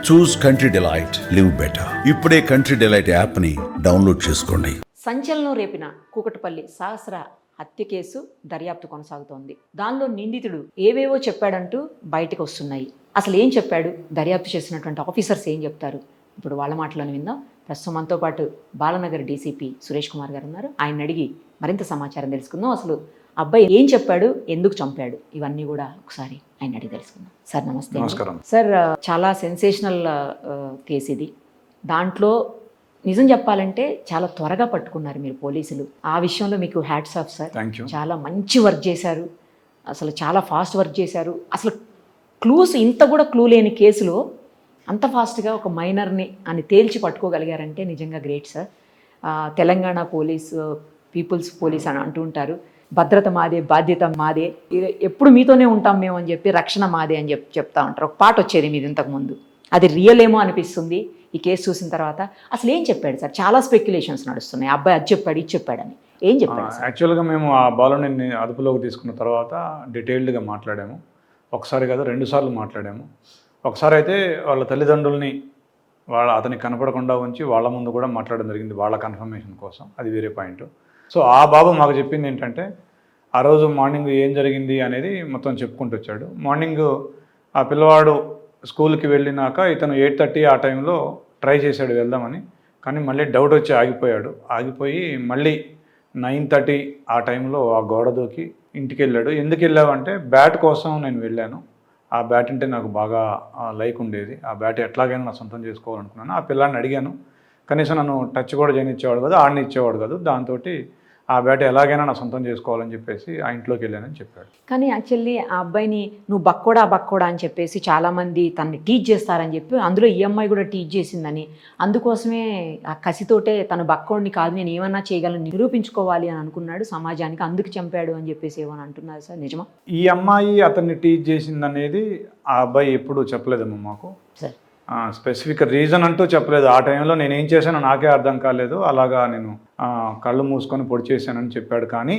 చూస్ country delight, live better. ఇప్పుడే country delight యాప్ని download చేసుకోండి. సంచలనం రేపిన కూకట్పల్లి సహస్ర హత్య కేసు దర్యాప్తు కొనసాగుతోంది. దానిలో నిందితుడు ఏవేవో చెప్పాడంటూ బయటకు వస్తున్నాయి. అసలు ఏం చెప్పాడు, దర్యాప్తు చేసినటువంటి ఆఫీసర్స్ ఏం చెప్తారు, ఇప్పుడు వాళ్ళ మాటలను విందాం. ప్రస్తుతం మనతో పాటు బాలనగర్ డీసీపీ సురేష్ కుమార్ గారు ఉన్నారు. ఆయన అడిగి మరింత సమాచారం తెలుసుకుందాం. అసలు అబ్బాయి ఏం చెప్పాడు, ఎందుకు చంపాడు, ఇవన్నీ కూడా ఒకసారి ఆయన అడిగి తెలుసుకుందాం. సార్ నమస్తే. నమస్కారం సార్. చాలా సెన్సేషనల్ కేసు ఇది. దాంట్లో నిజం చెప్పాలంటే చాలా త్వరగా పట్టుకున్నారు మీరు పోలీసులు. ఆ విషయంలో మీకు హ్యాట్స్ ఆఫ్ సార్. చాలా మంచి వర్క్ చేశారు, అసలు చాలా ఫాస్ట్ వర్క్ చేశారు. అసలు క్లూస్ ఇంత కూడా క్లూ లేని కేసులో అంత ఫాస్ట్గా ఒక మైనర్ని అని తేల్చి పట్టుకోగలిగారంటే నిజంగా great sir. Telangana police people's police అని అంటూ ఉంటారు. భద్రత మాదే, బాధ్యత మాదే, ఎప్పుడు మీతోనే ఉంటాం మేము అని చెప్పి, రక్షణ మాదే అని చెప్తా ఉంటారు. ఒక పాట వచ్చేది మీది ఇంతకుముందు, అది రియల్ ఏమో అనిపిస్తుంది ఈ కేసు చూసిన తర్వాత. అసలు ఏం చెప్పాడు సార్? చాలా స్పెక్యులేషన్స్ నడుస్తున్నాయి, అబ్బాయి అది చెప్పాడు ఇది చెప్పాడని. ఏం చెప్పాడు? యాక్చువల్గా మేము ఆ బాలుని అదుపులోకి తీసుకున్న తర్వాత డీటెయిల్డ్గా మాట్లాడాము. ఒకసారి కాదు 2 సార్లు మాట్లాడాము. ఒకసారి అయితే వాళ్ళ తల్లిదండ్రుల్ని అతనికి కనపడకుండా ఉంచి వాళ్ళ ముందు కూడా మాట్లాడడం జరిగింది, వాళ్ళ కన్ఫర్మేషన్ కోసం. అది వేరే పాయింట్. సో ఆ బాబు మాకు చెప్పింది ఏంటంటే, ఆ రోజు మార్నింగ్ ఏం జరిగింది అనేది మొత్తం చెప్పుకుంటూ వచ్చాడు. మార్నింగ్ ఆ పిల్లవాడు స్కూల్కి వెళ్ళినాక ఇతను 8:30 ఆ టైంలో ట్రై చేశాడు వెళ్దామని, కానీ మళ్ళీ డౌట్ వచ్చి ఆగిపోయి మళ్ళీ 9:30 ఆ టైంలో ఆ గోడ దూకి ఇంటికి వెళ్ళాడు. ఎందుకు వెళ్ళావంటే, బ్యాట్ కోసం నేను వెళ్ళాను, ఆ బ్యాట్ అంటే నాకు బాగా లైక్ ఉండేది, ఆ బ్యాట్ ఎట్లాగైనా నా సొంతం చేసుకోవాలనుకున్నాను. ఆ పిల్లాడిని అడిగాను, కనీసం నన్ను టచ్ కూడా చేయనిచ్చేవాడు కాదు, ఆడిని ఇచ్చేవాడు కాదు. దాంతో ఆ బ్యాట్ ఎలాగైనా నా సొంతం చేసుకోవాలని చెప్పేసి ఆ ఇంట్లోకి వెళ్ళానని చెప్పాడు. కానీ యాక్చువల్లీ ఆ అబ్బాయిని నువ్వు బక్కోడా అని చెప్పేసి చాలామంది తనని టీచ్ చేస్తారని చెప్పి, అందులో ఈ అమ్మాయి కూడా టీచ్ చేసిందని, అందుకోసమే ఆ కసితోటే తను బక్కోడిని కాదు, నేను ఏమన్నా చేయగలను నిరూపించుకోవాలి అని అనుకున్నాడు సమాజానికి, అందుకు చంపాడు అని చెప్పేసి ఏమని అంటున్నారు సార్, నిజమా? ఈ అమ్మాయి అతన్ని టీచ్ చేసిందనేది ఆ అబ్బాయి ఎప్పుడూ చెప్పలేదమ్మా మాకు. సార్ స్పెసిఫిక్ రీజన్ అంటూ చెప్పలేదు. ఆ టైంలో నేను ఏం చేశానో నాకే అర్థం కాలేదు, అలాగా నేను కళ్ళు మూసుకొని పొడి చేశానని చెప్పాడు. కానీ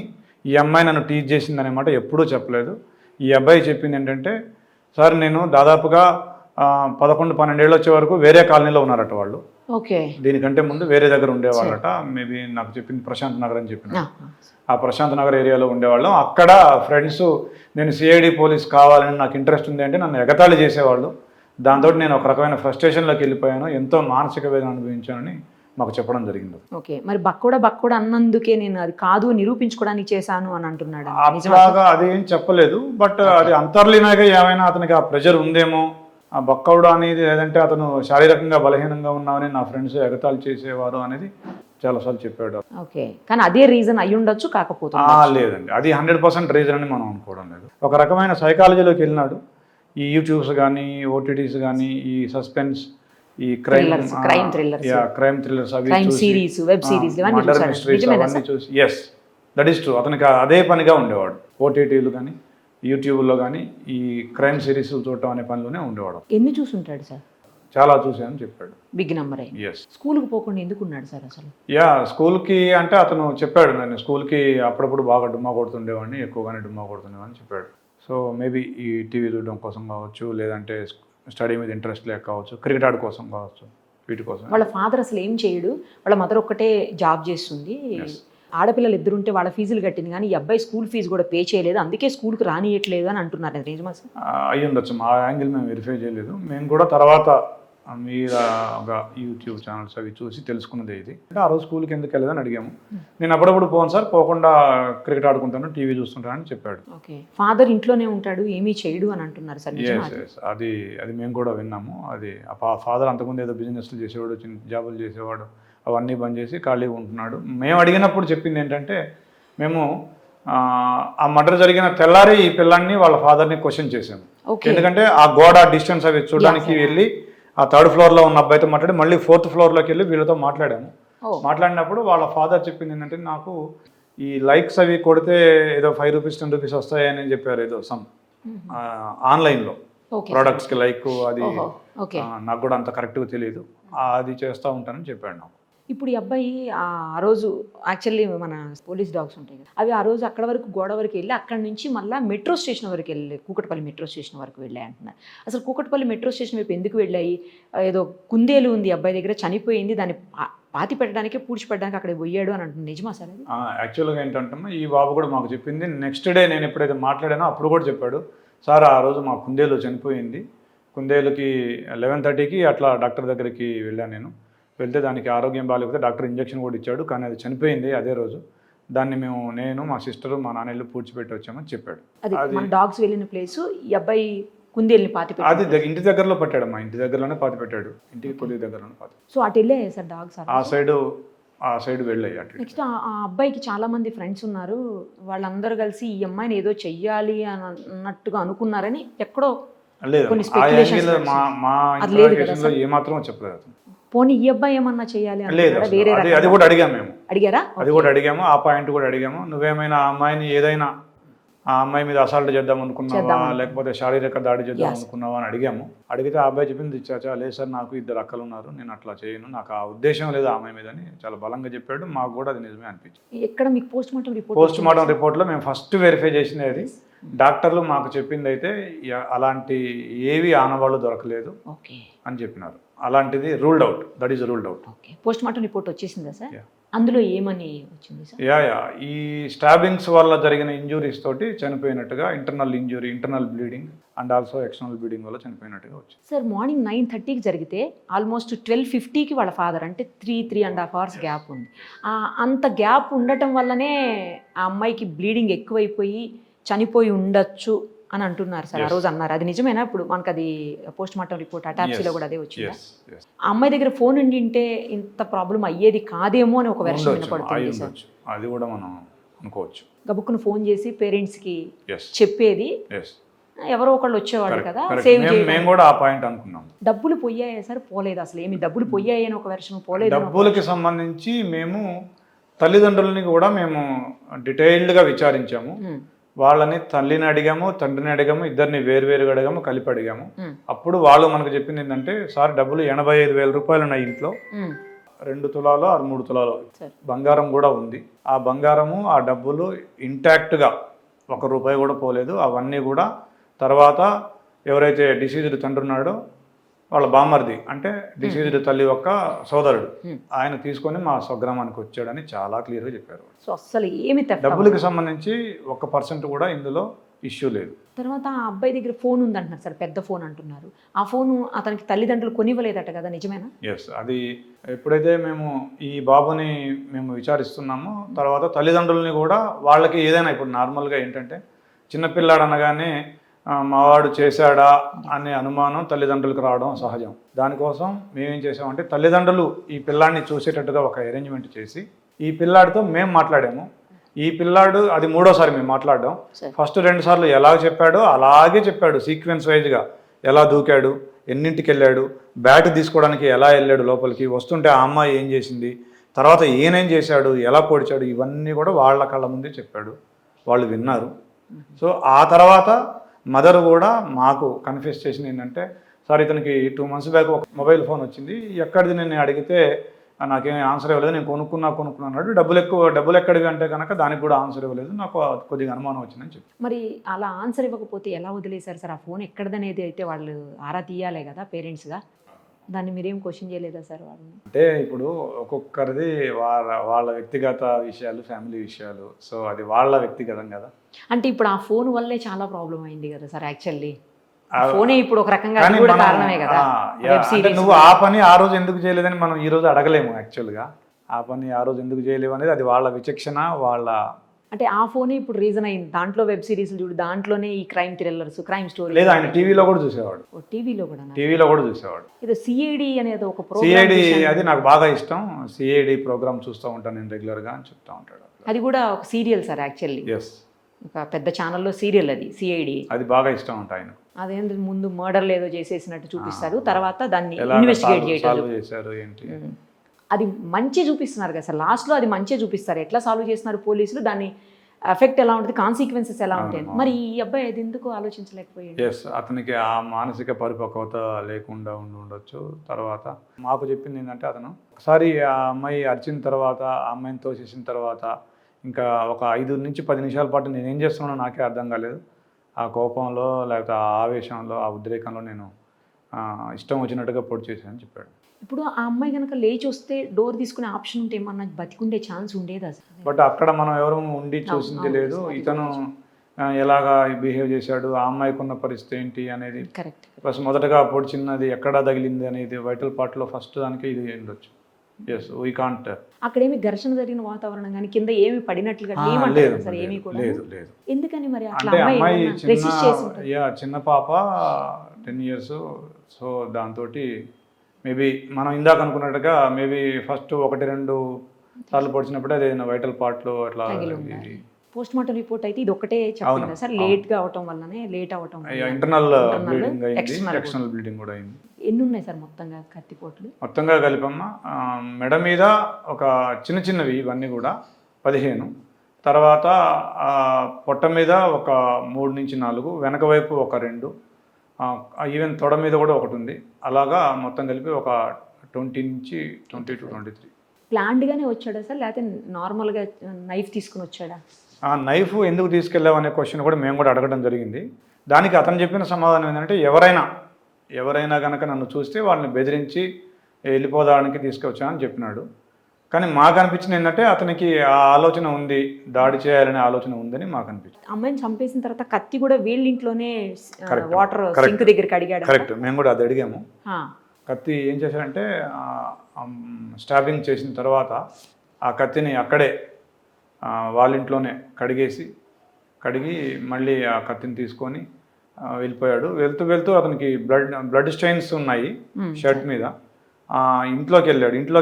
ఈ అమ్మాయి నన్ను టీచ్ చేసిందనే మాట ఎప్పుడూ చెప్పలేదు. ఈ అబ్బాయి చెప్పింది ఏంటంటే, సార్ నేను దాదాపుగా 11-12 ఏళ్ళు వచ్చే వరకు వేరే కాలనీలో ఉన్నారట వాళ్ళు. ఓకే. దీనికంటే ముందు వేరే దగ్గర ఉండేవాళ్ళట. మేబీ నాకు చెప్పింది ప్రశాంత్ నగర్ అని చెప్పిన. ఆ ప్రశాంత్ నగర్ ఏరియాలో ఉండేవాళ్ళం. అక్కడ ఫ్రెండ్స్ నేను సిఐడి పోలీస్ కావాలని నాకు ఇంట్రెస్ట్ ఉంది అంటే నన్ను ఎగతాళి చేసేవాళ్ళు. దాంతో నేను ఒక రకమైన ఫ్రస్ట్రేషన్లోకి వెళ్ళిపోయాను, ఎంతో మానసిక వేదన అనుభవించానని మాకు చెప్పడం జరిగింది. ఓకే. మరి బక్కోడా అన్నందుకే నేను అది కాదు నిరూపించుకోవడానికి చేశాను అని అంటున్నాడు. అట్లాగా అదేం చెప్పలేదు, బట్ అది అంతర్లీనంగా ఏమైనా అతనికి ఆ ప్రెషర్ ఉందేమో, ఆ బక్కవుడు అనేది, లేదంటే అతను శారీరకంగా బలహీనంగా ఉన్నామని నా ఫ్రెండ్స్ ఎగతాళి చేసేవారు అనేది చాలాసార్లు చెప్పాడు. ఓకే. కానీ అదే రీజన్ అయ్యి ఉండొచ్చు, కాకపోతే లేదండి, అది 100% రీజన్ అని మనం అనుకోవడం లేదు. ఒక రకమైన సైకాలజీలోకి వెళ్ళినాడు. ఈ యూట్యూబ్స్ కానీ, ఓటీటీస్ కానీ, ఈ సస్పెన్స్, ఈ క్రైమ్ థ్రిల్లర్స్ అవి చూసి, మర్డర్ మిస్టరీస్ అవన్నీ చూసి, ఎస్ దట్ ఈస్ ట్రూ, అతనికి అదే పనిగా ఉండేవాడు. ఓటీటీలు కానీ, యూట్యూబ్లో కానీ ఈ క్రైమ్ సిరీస్ చూడటం అనే పనిలోనే ఉండేవాడు. ఎన్ని చూసుంటాడు సార్? చాలా చూసానని చెప్పాడు. Big number. ఎస్. స్కూల్కి పోకుండా ఎందుకు ఉన్నాడు సార్ అసలు? స్కూల్కి అంటే అతను చెప్పాడు, నేను స్కూల్కి అప్పుడప్పుడు బాగా డుమ్మా కొడుతుండేవాడిని, ఎక్కువగానే డుమ్మా కొడుతుండేవాడిని చెప్పాడు. సో మేబీ ఈ టీవీ చూడడం కోసం కావచ్చు, లేదంటే స్టడీ మీద ఇంట్రెస్ట్ లేక కావచ్చు, క్రికెట్ ఆడ కోసం కావచ్చు, వీటి కోసం. వాళ్ళ ఫాదర్ అసలు ఏం చేయడు, వాళ్ళ మదర్ ఒక్కటే జాబ్ చేస్తుంది. ఆడపిల్లలు ఇద్దరుంటే వాళ్ళ ఫీజులు కట్టింది, కానీ ఈ అబ్బాయి స్కూల్ ఫీజు కూడా పే చేయలేదు, అందుకే స్కూల్కి రానియట్లేదు అని అంటున్నారు. నిజమా సార్? అయ్యి ఉండొచ్చు, ఆ యాంగిల్ మేము వెరిఫై చేయలేదు. మేము కూడా తర్వాత మీరు ఒక యూట్యూబ్ ఛానల్స్ అవి చూసి తెలుసుకున్నది ఇది. అంటే ఆ రోజు స్కూల్కి ఎందుకు వెళ్ళదని అడిగాము. నేను అప్పుడప్పుడు పోను సార్, పోకుండా క్రికెట్ ఆడుకుంటాను, టీవీ చూస్తుంటాను అని చెప్పాడు. ఓకే. ఫాదర్ ఇంట్లోనే ఉంటాడు, ఏమీ చేయడు అని అంటున్నారు సార్. అది మేము కూడా విన్నాము. అది ఫాదర్ అంతకుముందు ఏదో బిజినెస్లు చేసేవాడు, చిన్న జాబులు చేసేవాడు, అవన్నీ బంద్ చేసి ఖాళీగా ఉంటున్నాడు. మేము అడిగినప్పుడు చెప్పింది ఏంటంటే, మేము ఆ మర్డర్ జరిగిన తెల్లారి ఈ పిల్లాన్ని వాళ్ళ ఫాదర్ని క్వశ్చన్ చేసాము. ఎందుకంటే ఆ గోడ డిస్టెన్స్ అవి చూడడానికి వెళ్ళి ఆ 3rd ఫ్లోర్లో ఉన్న అబ్బాయితో మాట్లాడి మళ్ళీ 4th ఫ్లోర్లోకి వెళ్ళి వీళ్ళతో మాట్లాడాము. మాట్లాడినప్పుడు వాళ్ళ ఫాదర్ చెప్పింది ఏంటంటే, నాకు ఈ లైక్స్ అవి కొడితే ఏదో 5 రూపీస్ 10 రూపీస్ వస్తాయని చెప్పారు, ఏదో సమ్ ఆన్లైన్లో ప్రోడక్ట్స్కి లైక్, అది నాకు కూడా అంత కరెక్ట్గా తెలియదు, అది చేస్తూ ఉంటానని చెప్పాడు నాకు. ఇప్పుడు ఈ అబ్బాయి ఆ రోజు యాక్చువల్లీ మన పోలీస్ డాగ్స్ ఉంటాయి కదా, అవి ఆ రోజు అక్కడ వరకు గోడ వరకు వెళ్ళి అక్కడి నుంచి మళ్ళీ మెట్రో స్టేషన్ వరకు వెళ్ళి కూకట్పల్లి మెట్రో స్టేషన్ వరకు వెళ్ళాయి అంటున్నారు. అసలు కూకట్పల్లి మెట్రో స్టేషన్ వైపు ఎందుకు వెళ్ళాయి? ఏదో కుందేలు ఉంది అబ్బాయి దగ్గర, చనిపోయింది, దాన్ని పాతి పెట్టడానికి పూడ్చిపెట్టడానికి అక్కడ పోయాడు అని అంటుంది. నిజమా సార్ అది? యాక్చువల్గా ఏంటంటే ఈ బాబు కూడా మాకు చెప్పింది, నెక్స్ట్ డే నేను ఎప్పుడైతే మాట్లాడానో అప్పుడు కూడా చెప్పాడు, సార్ ఆ రోజు మా కుందేలు చనిపోయింది, కుందేలుకి 11:30కి అట్లా డాక్టర్ దగ్గరికి వెళ్ళాను నేను, వెళ్తే దానికి ఆరోగ్యం బాగాలేకపోతే డాక్టర్ ఇంజెక్షన్ కూడా ఇచ్చాడు, కానీ అది చనిపోయింది అదే రోజు, దాన్ని నేను మా సిస్టరు మా నాన్నలు పూడ్చిపెట్టి వచ్చామని చెప్పాడు. అది మన డాగ్స్ వెళ్ళిన ప్లేస్, ఈ అబ్బాయి కుందేల్ని పాతి పెట్టాడు. అది ఇంటి దగ్గరలో పెట్టాడమ్మా, ఇంటి దగ్గరలోనే పాతి పెట్టాడు, ఇంటికి కొద్ది దగ్గరలోనే పాతి. సో అటు వెళ్ళే సార్ డాగ్స్ ఆ సైడ్ వెళ్ళాయి అటు. నెక్స్ట్ ఆ అబ్బాయికి చాలా మంది ఫ్రెండ్స్ ఉన్నారు, వాళ్ళందరూ కలిసి ఈ అమ్మాయిని ఏదో చెయ్యాలి అన్నట్టుగా అనుకున్నారని ఎక్కడో లేదు, కొన్ని మా ఏమాత్రం చెప్పలేదు అతను. పోనీ ఈ అబ్బాయి ఏమన్నా చెయ్యాలి లేదు, వేరే అది కూడా అడిగాము మేము, అడిగారా? అది కూడా అడిగాము, ఆ పాయింట్ కూడా అడిగాము. నువ్వేమైనా ఆ అమ్మాయిని ఏదైనా ఆ అమ్మాయి మీద అసాల్ట్ చేద్దాం అనుకున్నావా, లేకపోతే శారీరక దాడి చేద్దాం అనుకున్నావా అని అడిగాము. అడిగితే ఆ అబ్బాయి చెప్పింది, చాచా లేదు సార్, నాకు 2 అక్కలు ఉన్నారు, నేను అట్లా చేయను, నాకు ఆ ఉద్దేశం లేదు ఆ అమ్మాయి మీద అని చాలా బలంగా చెప్పాడు. మాకు కూడా అది నిజమే అనిపించింది. ఎక్కడ మీకు పోస్ట్ మార్టం రిపోర్ట్లో మేము ఫస్ట్ వెరిఫై చేసింది అది. డాక్టర్లు మాకు చెప్పింది అయితే అలాంటి ఏవి ఆనవాళ్ళు దొరకలేదు అని చెప్పినారు. అలాంటిది ruled out, that is ruled out. Post mortem report వచ్చేసిందా సార్? అందులో ఏమని వచ్చింది సార్? ఈ స్టాబింగ్స్ వల్ల జరిగిన ఇంజురీస్ తోటి చనిపోయినట్టుగా, internal injury, internal bleeding and also external bleeding వల్ల చనిపోయినట్టుగా వచ్చింది. సార్ మార్నింగ్ 9:30కి జరిగితే ఆల్మోస్ట్ 12:50కి వాళ్ళ ఫాదర్, అంటే 3.5 అవర్స్ గ్యాప్ ఉంది. అంత గ్యాప్ ఉండటం వల్లనే ఆ అమ్మాయికి బ్లీడింగ్ ఎక్కువైపోయి చనిపోయి ఉండొచ్చు అని అంటున్నారు సార్. ఆ రోజు అన్నారు, అది నిజమేనా? ఇప్పుడు మనకు అది పోస్ట్ మార్టం రిపోర్ట్ అటాప్సీలో కూడా అదే వచ్చింది. ఆ అమ్మాయి దగ్గర ఫోన్ ఉండింటే ఇంత ప్రాబ్లం అయ్యేది కాదేమో అని ఒక వెర్షన్ వినపడుతుంది సార్. అది కూడా మనం అనుకోవచ్చు. గబుక్కును ఫోన్ చేసి పేరెంట్స్కి చెప్పేది, ఎవరో ఒకళ్ళు వచ్చేవాళ్ళు కదా, సేవ్ మేము కూడా ఆ పాయింట్ అనుకున్నాం. డబ్బులు పోయాయా సార్? పోలేదు, అసలు ఏమి డబ్బులు పోయాయి అని ఒక వెర్షన్, పోలేదు. డబ్బులకి సంబంధించి మేము తల్లిదండ్రులని కూడా మేము డీటెయిల్డ్గా విచారించాము. వాళ్ళని తల్లిని అడిగాము, తండ్రిని అడిగాము, ఇద్దరిని వేరువేరుగా అడిగాము, కలిపి అడిగాము. అప్పుడు వాళ్ళు మనకు చెప్పింది ఏంటంటే, సార్ డబ్బులు 85,000 రూపాయలు ఉన్నాయి ఇంట్లో, 2 తులాలు ఆరు 3 తులాలు బంగారం కూడా ఉంది. ఆ బంగారము ఆ డబ్బులు ఇంటాక్ట్గా 1 రూపాయి కూడా పోలేదు. అవన్నీ కూడా తర్వాత ఎవరైతే డిసీజ్డ్ తండ్రి ఉన్నాడో వాళ్ళ బామ్మర్ది, అంటే డిసీజ్డ్ తల్లి యొక్క సోదరుడు, ఆయన తీసుకొని మా స్వగ్రామానికి వచ్చాడని చాలా క్లియర్గా చెప్పారు. సో అసలు ఏమి డబ్బులకి సంబంధించి 1% కూడా ఇందులో ఇష్యూ లేదు. తర్వాత ఆ అబ్బాయి దగ్గర ఫోన్ ఉందంటున్నారు సార్, పెద్ద ఫోన్ అంటున్నారు. ఆ ఫోను అతనికి తల్లిదండ్రులు కొనివ్వలేదట కదా, నిజమేనా? ఎస్, అది ఎప్పుడైతే మేము ఈ బాబుని మేము విచారిస్తున్నామో తర్వాత తల్లిదండ్రులని కూడా వాళ్ళకి ఏదైనా, ఇప్పుడు నార్మల్గా ఏంటంటే చిన్నపిల్లాడు అనగానే మావాడు చేశాడా అనే అనుమానం తల్లిదండ్రులకు రావడం సహజం. దానికోసం మేమేం చేసామంటే, తల్లిదండ్రులు ఈ పిల్లాడిని చూసేటట్టుగా ఒక అరేంజ్మెంట్ చేసి ఈ పిల్లాడితో మేము మాట్లాడాము. ఈ పిల్లాడు అది 3వసారి మేము మాట్లాడడం. ఫస్ట్ 2 సార్లు ఎలా చెప్పాడో అలాగే చెప్పాడు, సీక్వెన్స్ వైజ్గా ఎలా దూకాడు, ఎన్నింటికి వెళ్ళాడు, బ్యాట్ తీసుకోవడానికి ఎలా వెళ్ళాడు లోపలికి, వస్తుంటే ఆ అమ్మాయి ఏం చేసింది, తర్వాత ఈయనేం చేశాడు, ఎలా పొడిచాడు, ఇవన్నీ కూడా వాళ్ళ కళ్ళ ముందే చెప్పాడు. వాళ్ళు విన్నారు. సో ఆ తర్వాత మదర్ కూడా మాకు కన్ఫ్యూస్ చేసింది ఏంటంటే, సార్ ఇతనికి 2 months బ్యాక్ ఒక మొబైల్ ఫోన్ వచ్చింది, ఎక్కడిది నేను అడిగితే నాకేమీ ఆన్సర్ ఇవ్వలేదు, నేను కొనుక్కున్నాడు, డబ్బులు ఎక్కడివి అంటే కనుక దానికి కూడా ఆన్సర్ ఇవ్వలేదు, నాకు కొద్దిగా అనుమానం వచ్చిందని చెప్పి. మరి అలా ఆన్సర్ ఇవ్వకపోతే ఎలా వదిలేశారు సార్? ఆ ఫోన్ ఎక్కడిదనేది అయితే వాళ్ళు ఆరా తీయాలే కదా పేరెంట్స్గా, దాన్ని మీరేం క్వశ్చన్ చేయలేదా సార్ వాళ్ళని? అంటే ఇప్పుడు ఒక్కొక్కరిది వాళ్ళ వ్యక్తిగత విషయాలు, ఫ్యామిలీ విషయాలు, సో అది వాళ్ళ వ్యక్తిగతం కదా. అంటే ఇప్పుడు ఆ ఫోన్ వల్లే చాలా ప్రాబ్లం అయింది కదా సార్. యాక్చువల్లీ ఫోనే ఇప్పుడు ఒక రకంగా కారణమే కదా. నువ్వు ఆ పని ఆ రోజు ఎందుకు చేయలేదని మనం ఈ రోజు అడగలేము. యాక్చువల్గా ఆ పని ఆ రోజు ఎందుకు చేయలేము అనేది అది వాళ్ళ విచక్షణ, వాళ్ళ. అంటే ఆ ఫోనే ఇప్పుడు రీజన్ అయింది. దాంట్లో వెబ్ సిరీస్ చూడు, దాంట్లోనే ఈ క్రైమ్ థ్రిల్లర్స్, క్రైమ్ స్టోరీ. లేదు, ఆయన టీవీలో కూడా చూసేవాడు. టీవీలో కూడా చూసేవాడు. ఇది సిఐడి అనేది ఒక ప్రోగ్రామ్. సిఐడి అది నాకు బాగా ఇష్టం. సిఐడి ప్రోగ్రామ్ చూస్తూ ఉంటాను నేను రెగ్యులర్గా అని చెప్తా ఉంటాడు. అది కూడా ఒక సీరియల్ సార్ యాక్చువల్లీ. ఎస్, ఒక పెద్ద ఛానల్లో సీరియల్ అది సిఐడి. అది బాగా ఇష్టం అంట ఆయన. అదేంటి ముందు మర్డర్లు ఏదో చేసేసినట్టు చూపిస్తారు, తర్వాత దాన్ని ఇన్వెస్టిగేట్ చేశారు ఏంటి, అది మంచి చూపిస్తున్నారు కదా సార్. లాస్ట్లో అది మంచిగా చూపిస్తారు, ఎట్లా సాల్వ్ చేస్తున్నారు పోలీసులు, దాన్ని ఎఫెక్ట్ ఎలా ఉంటుంది, కాన్సిక్వెన్సెస్ ఎలా ఉంటాయి. మరి ఈ అబ్బాయి అది ఎందుకు ఆలోచించలేకపోయాడు? ఎస్, అతనికి ఆ మానసిక పరిపక్వత లేకుండా ఉండొచ్చు. తర్వాత మాకు చెప్పింది ఏంటంటే, అతను ఒకసారి ఆ అమ్మాయి అరిచిన తర్వాత, ఆ అమ్మాయిని తోసేసిన తర్వాత ఇంకా ఒక 5 నుంచి 10 నిమిషాల పాటు నేను ఏం చేస్తున్నానో నాకే అర్థం కాలేదు. ఆ కోపంలో లేకపోతే ఆ ఆవేశంలో, ఆ ఉద్రేకంలో నేను ఇష్టం వచ్చినట్టుగా పొడి చేశానని చెప్పాడు. ఇప్పుడు ఆ అమ్మాయి కనుక లేచి వస్తే డోర్ తీసుకునే ఆప్షన్ ఉంటే ఏమన్నా బతికుండే ఛాన్స్ ఉండేది అసలు? బట్ అక్కడ మనం ఎవరు ఉండి చూసింది లేదు. ఇతను ఎలాగా బిహేవ్ చేశాడు, ఆ అమ్మాయికి ఉన్న పరిస్థితి ఏంటి అనేది. కరెక్ట్. ప్లస్ మొదటగా పొడిచినది ఎక్కడ తగిలింది అనేది వైటల్ పార్ట్లో ఫస్ట్ దానికి ఇది ఉండొచ్చు. Yes, we can't. అక్కడేమి ఘర్షణ జరిగిన వాతావరణం కానీ కింద ఏమి పడినట్లుగా లేదు సార్ ఏమీ కూడా లేదు లేదు. ఎందుకని మరి అట్లా అంటే అమ్మాయి రెసిస్ట్ చేసి ఉంటుంది? చిన్న పాప 10 years. సో దాంతో మేబీ మనం ఇందాక అనుకున్నట్టుగా మేబీ ఫస్ట్ 1-2 సార్లు పొడిచినప్పుడే అది వైటల్ పార్ట్లో అట్లా. పోస్ట్ మార్టం రిపోర్ట్ అయితే ఇది ఒకటే చెప్పింది సార్, లేట్ గా అవటం వల్లనే, లేట్ అవటం ఇంటర్నల్ బ్లీడింగ్ అయింది, ఎక్స్టర్నల్ బ్లీడింగ్ కూడా అయింది. ఎన్ని ఉన్నాయి సార్ మొత్తంగా కత్తిపోట్లు? మొత్తంగా కలిపమ్మ మెడ మీద ఒక చిన్నవి ఇవన్నీ కూడా 15, తర్వాత పొట్ట మీద ఒక 3 నుంచి 4, వెనక వైపు ఒక 2, ఈవెన్ తొడ మీద కూడా ఒకటి ఉంది. అలాగా మొత్తం కలిపి ఒక 20 నుంచి 20 to 23. ప్లాన్డ్గానే వచ్చాడా సార్, లేకపోతే నార్మల్గా నైఫ్ తీసుకుని వచ్చాడా? ఆ నైఫ్ ఎందుకు తీసుకెళ్ళావు అనే క్వశ్చన్ కూడా మేము కూడా అడగడం జరిగింది. దానికి అతను చెప్పిన సమాధానం ఏంటంటే, ఎవరైనా కనుక నన్ను చూస్తే వాళ్ళని బెదిరించి వెళ్ళిపోదానికి తీసుకొచ్చానని చెప్పినాడు. కానీ మాకు అనిపించింది ఏంటంటే, అతనికి ఆ ఆలోచన ఉంది, దాడి చేయాలనే ఆలోచన ఉందని మాకు అనిపించింది. అమ్మాయిని చంపేసిన తర్వాత కత్తి కూడా వీళ్ళ ఇంట్లోనే వాటర్ సింక్ దగ్గరికి అడిగాడు. కరెక్ట్, మేము కూడా అది అడిగాము. కత్తి ఏం చేశారంటే, స్టాబింగ్ చేసిన తర్వాత ఆ కత్తిని అక్కడే వాళ్ళ ఇంట్లోనే కడిగి మళ్ళీ ఆ కత్తిని తీసుకొని వెళ్ళిపోయాడు. వెళ్తూ అతనికి బ్లడ్ స్టెయిన్స్ ఉన్నాయి షర్ట్ మీద. ఇంట్లోకి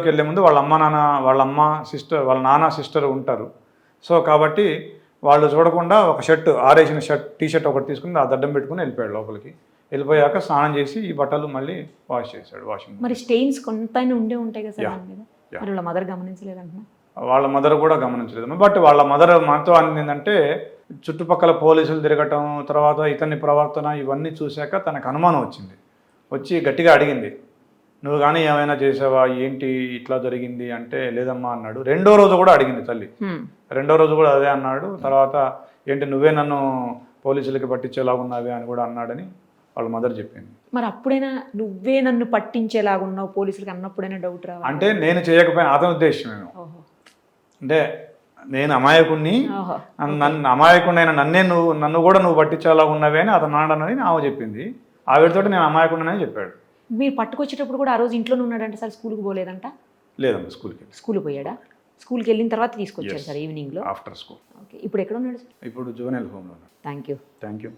వెళ్ళే ముందు వాళ్ళ నాన్న సిస్టర్ ఉంటారు. సో కాబట్టి వాళ్ళు చూడకుండా ఒక ఆరేసిన టీ షర్ట్ ఒకటి తీసుకుని ఆ దడ్డం పెట్టుకుని వెళ్ళిపోయాడు లోపలికి. వెళ్ళిపోయాక స్నానం చేసి ఈ బట్టలు మళ్ళీ వాష్ చేశాడు. వాషింగ్. మరి స్టెయిన్స్ కొంత ఉండే ఉంటాయి కదా సార్ దాని మీద? మరి వాళ్ళ మదర్ గమనించలేదంటున్నా? వాళ్ళ మదర్ కూడా గమనించలేదు. బట్ వాళ్ళ మదర్ మనతో అందిందంటే, చుట్టుపక్కల పోలీసులు తిరగటం, తర్వాత ఇతని ప్రవర్తన ఇవన్నీ చూశాక తనకు అనుమానం వచ్చి గట్టిగా అడిగింది, నువ్వు కానీ ఏమైనా చేసావా, ఏంటి ఇట్లా జరిగింది అంటే, లేదమ్మా అన్నాడు. 2వ రోజు కూడా అడిగింది తల్లి. 2వ రోజు కూడా అదే అన్నాడు. తర్వాత ఏంటి నువ్వే నన్ను పోలీసులకి పట్టించేలా ఉన్నావే అని కూడా అన్నాడని వాళ్ళ మదర్ చెప్పింది. మరి అప్పుడైనా నువ్వే నన్ను పట్టించేలాగున్నావు పోలీసులకి అన్నప్పుడైనా డౌట్ రావాలి? అంటే నేను చేయకపోయినా అతని ఉద్దేశం అంటే, నేను అమాయకుడిని, అమాయకుడైన నన్ను కూడా నువ్వు పట్టించేలా ఉన్నవే అని అతను అన్నాడని ఆమె చెప్పింది. ఆవిడతో నేను అమాయకుడిని చెప్పాడు. మీరు పట్టుకొచ్చేటప్పుడు కూడా ఆ రోజు ఇంట్లోనే ఉన్నాడంట సార్, స్కూల్కి పోలేదంట? లేదమ్మా, స్కూల్కి పోయాడా? స్కూల్కి వెళ్ళిన తర్వాత తీసుకొచ్చారు సార్ ఈవినింగ్లో? After school. ఓకే, ఇప్పుడు ఎక్కడ ఉన్నాడు సార్? ఇప్పుడు జువెనైల్ హోమ్లో. Thank you.